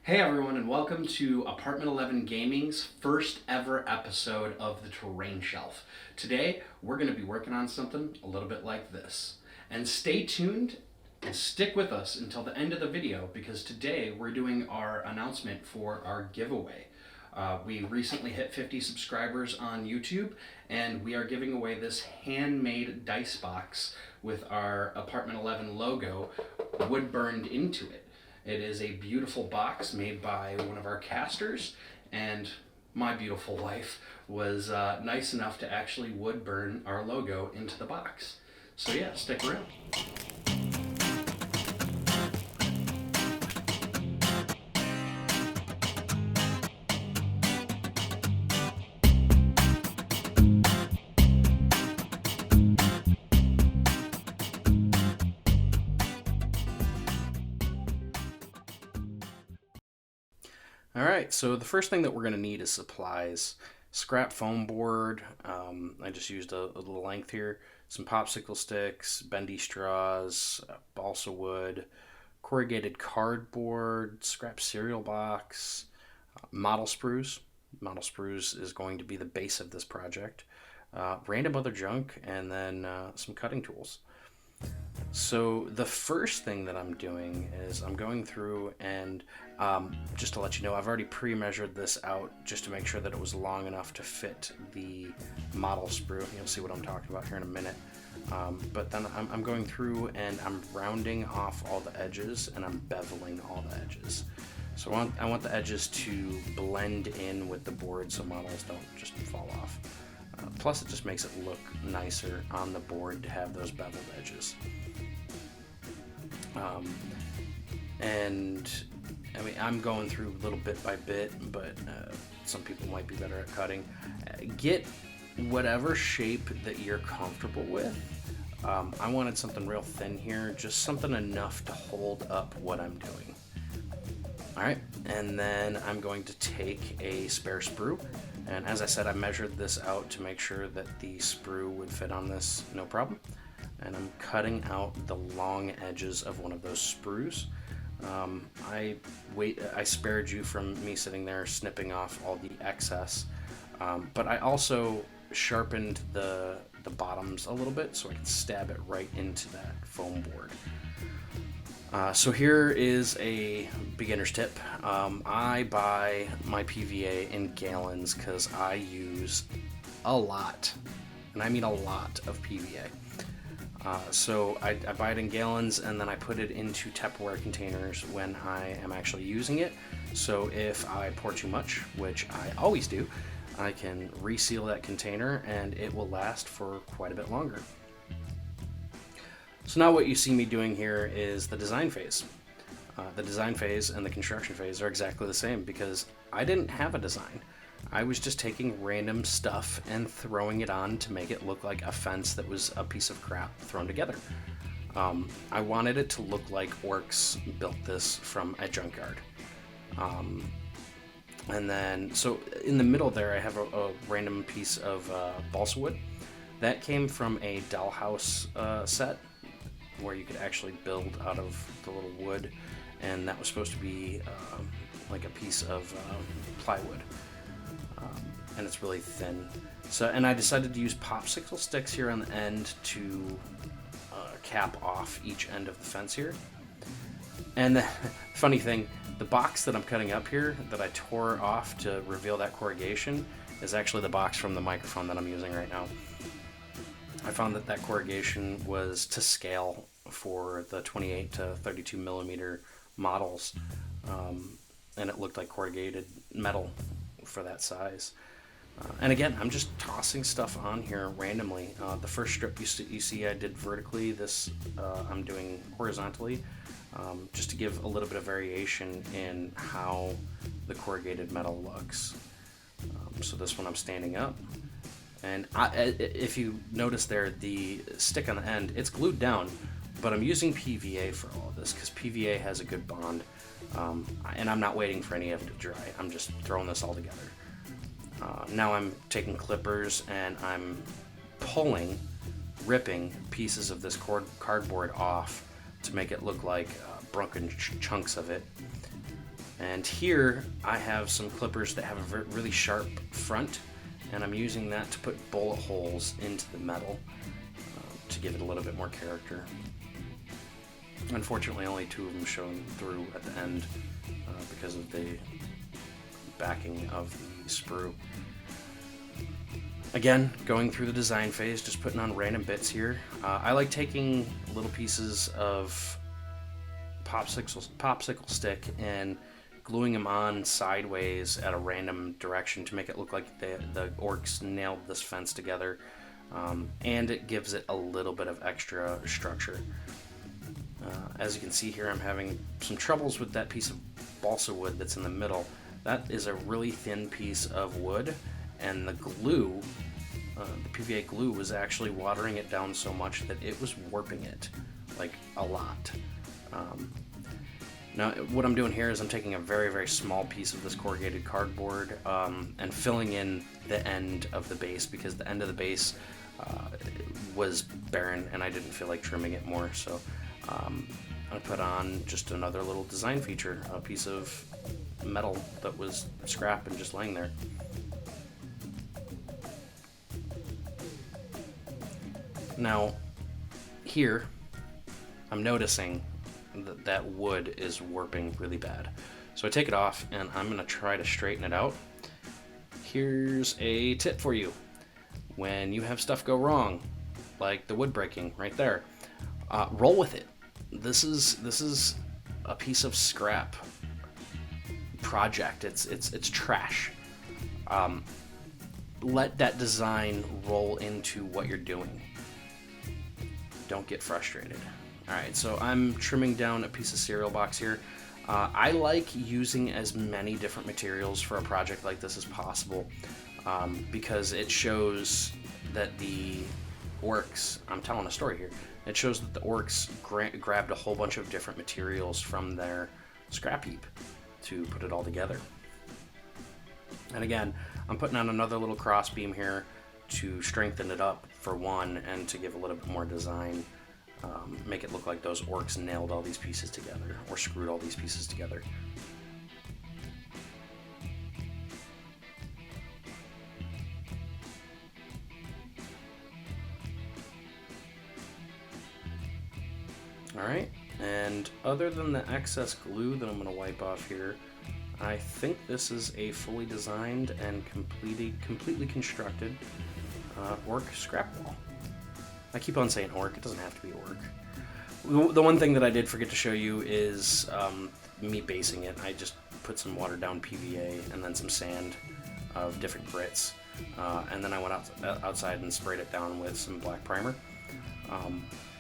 Hey everyone, and welcome to Apartment 11 Gaming's first ever episode of the Terrain Shelf. Today, we're going to be working on something a little bit like this. And stay tuned and stick with us until the end of the video because today we're doing our announcement for our giveaway. We recently hit 50 subscribers on YouTube, and we are giving away this handmade dice box with our Apartment 11 logo wood burned into it. It is a beautiful box made by one of our casters, and my beautiful wife was nice enough to actually wood burn our logo into the box. So yeah, stick around. Alright, so the first thing that we're going to need is supplies. Scrap foam board, I just used a little length here, some popsicle sticks, bendy straws, balsa wood, corrugated cardboard, scrap cereal box, model sprues. Model sprues is going to be the base of this project. Random other junk, and then some cutting tools. So the first thing that I'm doing is I'm going through and just to let you know, I've already pre-measured this out just to make sure that it was long enough to fit the model sprue. You'll see what I'm talking about here in a minute. But then I'm going through and I'm rounding off all the edges and I'm beveling all the edges. So I want the edges to blend in with the board so models don't just fall off. Plus it just makes it look nicer on the board to have those beveled edges. And I mean, I'm going through little bit by bit, but some people might be better at cutting. Get whatever shape that you're comfortable with. I wanted something real thin here, just something enough to hold up what I'm doing. Alright, and then I'm going to take a spare sprue, and as I said, I measured this out to make sure that the sprue would fit on this no problem. And I'm cutting out the long edges of one of those sprues. I spared you from me sitting there snipping off all the excess, but I also sharpened the bottoms a little bit so I can stab it right into that foam board. So here is a beginner's tip. I buy my PVA in gallons because I use a lot, and I mean a lot of PVA. So I buy it in gallons and then I put it into Tupperware containers when I am actually using it. So if I pour too much, which I always do, I can reseal that container and it will last for quite a bit longer. So now what you see me doing here is the design phase. The design phase and the construction phase are exactly the same because I didn't have a design. I was just taking random stuff and throwing it on to make it look like a fence that was a piece of crap thrown together. I wanted it to look like orcs built this from a junkyard. And then, so in the middle there I have a random piece of balsa wood. That came from a dollhouse set where you could actually build out of the little wood, and that was supposed to be like a piece of plywood. And it's really thin. So, and I decided to use popsicle sticks here on the end to cap off each end of the fence here. And the funny thing, the box that I'm cutting up here that I tore off to reveal that corrugation is actually the box from the microphone that I'm using right now. I found that that corrugation was to scale for the 28 to 32 millimeter models, and it looked like corrugated metal for that size. And again, I'm just tossing stuff on here randomly. The first strip you see I did vertically, this I'm doing horizontally, just to give a little bit of variation in how the corrugated metal looks. So this one I'm standing up. And if you notice there, the stick on the end, it's glued down, but I'm using PVA for all of this because PVA has a good bond. And I'm not waiting for any of it to dry. I'm just throwing this all together. Now I'm taking clippers and I'm ripping pieces of this cardboard off to make it look like broken chunks of it. And here I have some clippers that have a really sharp front, and I'm using that to put bullet holes into the metal to give it a little bit more character. Unfortunately, only 2 of them showing through at the end because of the backing of the sprue. Again, going through the design phase, just putting on random bits here. I like taking little pieces of popsicle stick and gluing them on sideways at a random direction to make it look like the orcs nailed this fence together, and it gives it a little bit of extra structure. As you can see here, I'm having some troubles with that piece of balsa wood that's in the middle. That is a really thin piece of wood, and the glue, the PVA glue, was actually watering it down so much that it was warping it, like a lot. Now what I'm doing here is I'm taking a very, very small piece of this corrugated cardboard and filling in the end of the base, because the end of the base was barren and I didn't feel like trimming it more. So I put on just another little design feature, a piece of metal that was scrap and just laying there. Now here I'm noticing that wood is warping really bad. So I take it off and I'm going to try to straighten it out. Here's a tip for you. When you have stuff go wrong, like the wood breaking right there, roll with it. This is a piece of scrap project. It's trash. Let that design roll into what you're doing. Don't get frustrated. Alright, so I'm trimming down a piece of cereal box here. I like using as many different materials for a project like this as possible, because it shows that the orcs, I'm telling a story here, it shows that the orcs grabbed a whole bunch of different materials from their scrap heap to put it all together. And again, I'm putting on another little cross beam here to strengthen it up for one, and to give a little bit more design. Make it look like those orcs nailed all these pieces together, or screwed all these pieces together. Alright, and other than the excess glue that I'm going to wipe off here, I think this is a fully designed and completely constructed orc scrap wall. I keep on saying orc, it doesn't have to be orc. The one thing that I did forget to show you is me basing it. I just put some watered down PVA and then some sand of different grits. And then I went outside and sprayed it down with some black primer.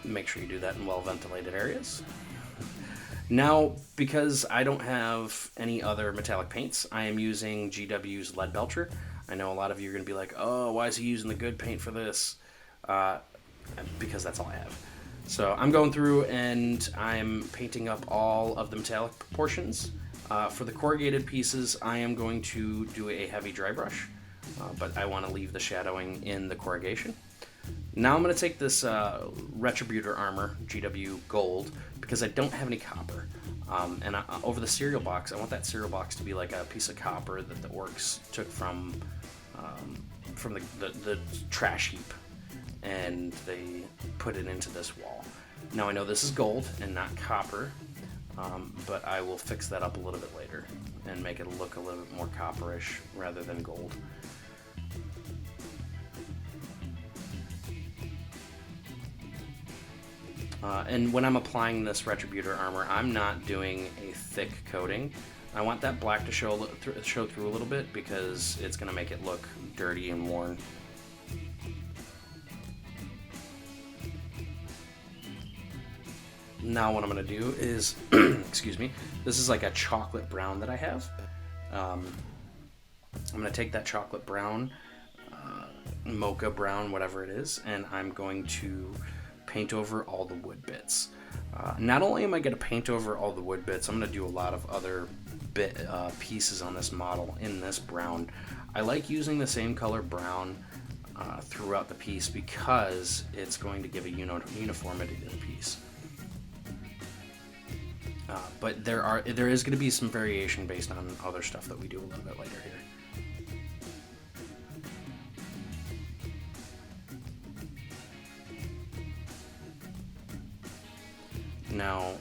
Make sure you do that in well-ventilated areas. Now, because I don't have any other metallic paints, I am using GW's Lead Belcher. I know a lot of you are going to be like, oh, why is he using the good paint for this? Because that's all I have. So I'm going through and I'm painting up all of the metallic portions. For the corrugated pieces, I am going to do a heavy dry brush, but I want to leave the shadowing in the corrugation. Now I'm going to take this Retributor armor, GW Gold, because I don't have any copper. And over the cereal box, I want that cereal box to be like a piece of copper that the orcs took from the trash heap, and they put it into this wall. Now I know this is gold and not copper, but I will fix that up a little bit later and make it look a little bit more copperish rather than gold. And when I'm applying this Retributor armor, I'm not doing a thick coating. I want that black to show through a little bit because it's going to make it look dirty and worn. Now what I'm going to do is, excuse me, this is like a chocolate brown that I have. I'm going to take that chocolate brown, mocha brown, whatever it is, and I'm going to paint over all the wood bits. Not only am I going to paint over all the wood bits, I'm going to do a lot of other pieces on this model in this brown. I like using the same color brown throughout the piece because it's going to give a uniformity to the piece. But there is going to be some variation based on other stuff that we do a little bit later here. Now,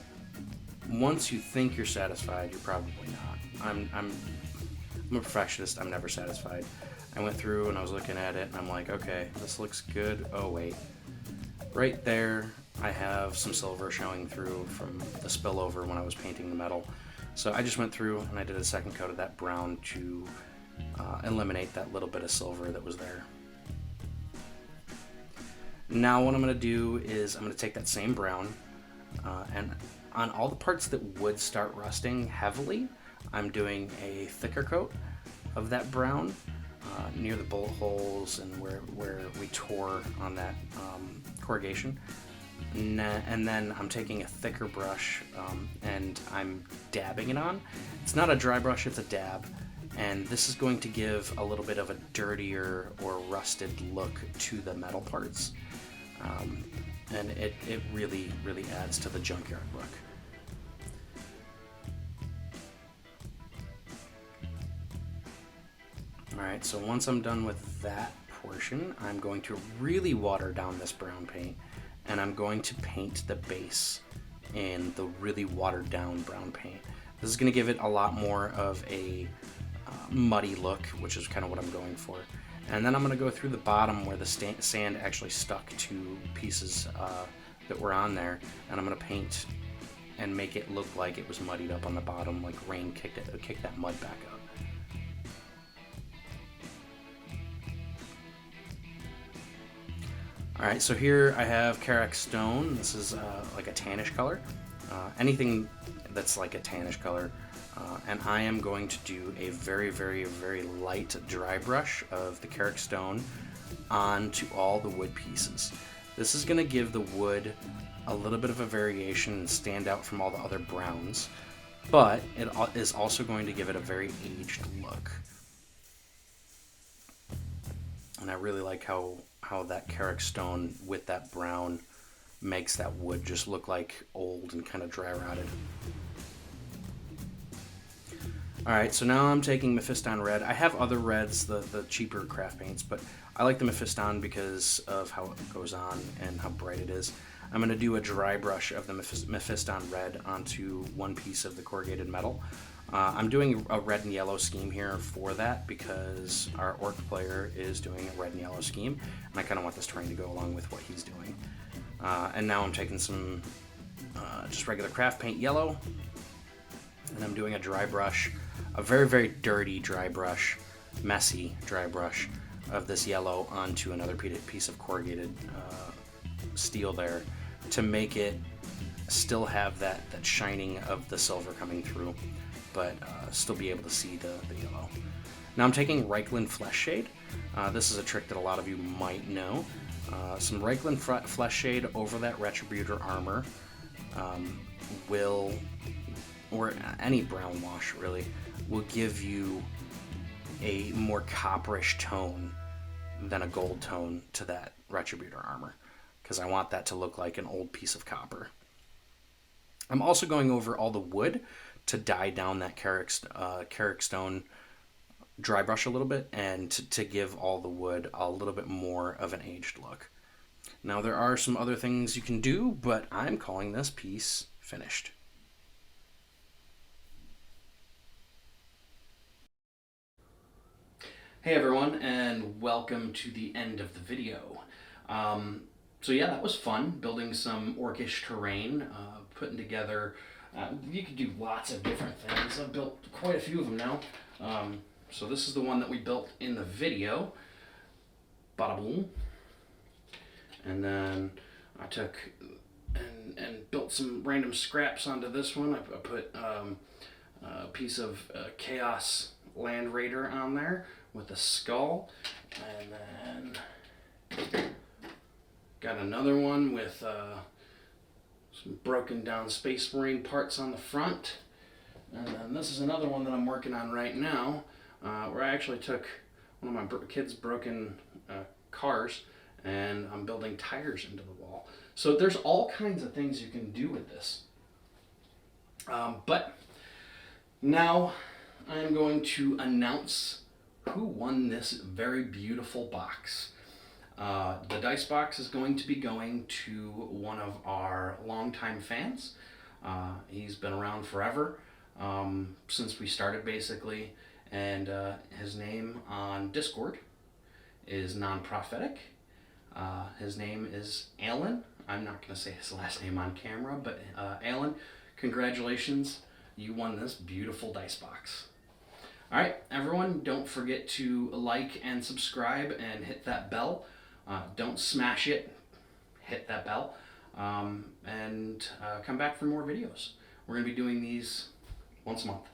once you think you're satisfied, you're probably not. I'm a perfectionist. I'm never satisfied. I went through and I was looking at it and I'm like, okay, this looks good. Oh wait, right there I have some silver showing through from the spillover when I was painting the metal. So I just went through and I did a second coat of that brown to eliminate that little bit of silver that was there. Now what I'm going to do is I'm going to take that same brown and on all the parts that would start rusting heavily, I'm doing a thicker coat of that brown near the bullet holes and where we tore on that corrugation. And then I'm taking a thicker brush and I'm dabbing it on. It's not a dry brush, it's a dab. And this is going to give a little bit of a dirtier or rusted look to the metal parts. And it really, really adds to the junkyard look. Alright, so once I'm done with that portion, I'm going to really water down this brown paint, and I'm going to paint the base in the really watered down brown paint. This is going to give it a lot more of a muddy look, which is kind of what I'm going for. And then I'm going to go through the bottom where the sand actually stuck to pieces that were on there, and I'm going to paint and make it look like it was muddied up on the bottom, like rain kicked that mud back up. Alright, so here I have Karak stone. This is like a tannish color. Anything that's like a tannish color. And I am going to do a very, very, very light dry brush of the Karak stone onto all the wood pieces. This is going to give the wood a little bit of a variation and stand out from all the other browns, but it is also going to give it a very aged look. And I really like how that Karak stone with that brown makes that wood just look like old and kind of dry rotted. Alright, so now I'm taking Mephiston Red. I have other reds, the cheaper craft paints, but I like the Mephiston because of how it goes on and how bright it is. I'm going to do a dry brush of the Mephiston Red onto one piece of the corrugated metal. I'm doing a red and yellow scheme here for that because our orc player is doing a red and yellow scheme, and I kind of want this terrain to go along with what he's doing. And now I'm taking some just regular craft paint yellow, and I'm doing a dry brush, a very, very dirty dry brush, messy dry brush of this yellow onto another piece of corrugated steel there to make it still have that shining of the silver coming through, but still be able to see the yellow. Now I'm taking Reikland Flesh Shade. This is a trick that a lot of you might know. Some Reikland Flesh Shade over that Retributor armor will, or any brown wash really, will give you a more copperish tone than a gold tone to that Retributor armor, because I want that to look like an old piece of copper. I'm also going over all the wood to dye down that Karak stone dry brush a little bit, and to give all the wood a little bit more of an aged look. Now there are some other things you can do, but I'm calling this piece finished. Hey everyone, and welcome to the end of the video. So yeah, that was fun, building some orcish terrain, putting together, you could do lots of different things. I've built quite a few of them now. So this is the one that we built in the video. Bada boom. And then I took and built some random scraps onto this one. I put a piece of Chaos Land Raider on there with a skull, and then got another one with some broken down Space Marine parts on the front, and then this is another one that I'm working on right now, where I actually took one of my kids' broken cars and I'm building tires into the wall. So there's all kinds of things you can do with this. But now I'm going to announce who won this very beautiful box. The dice box is going to be going to one of our longtime fans. He's been around forever, since we started basically, and his name on Discord is non-prophetic. His name is Alan. I'm not going to say his last name on camera, but Alan, congratulations. You won this beautiful dice box. All right, everyone, don't forget to like and subscribe and hit that bell. Don't smash it. Hit that bell. And come back for more videos. We're going to be doing these once a month.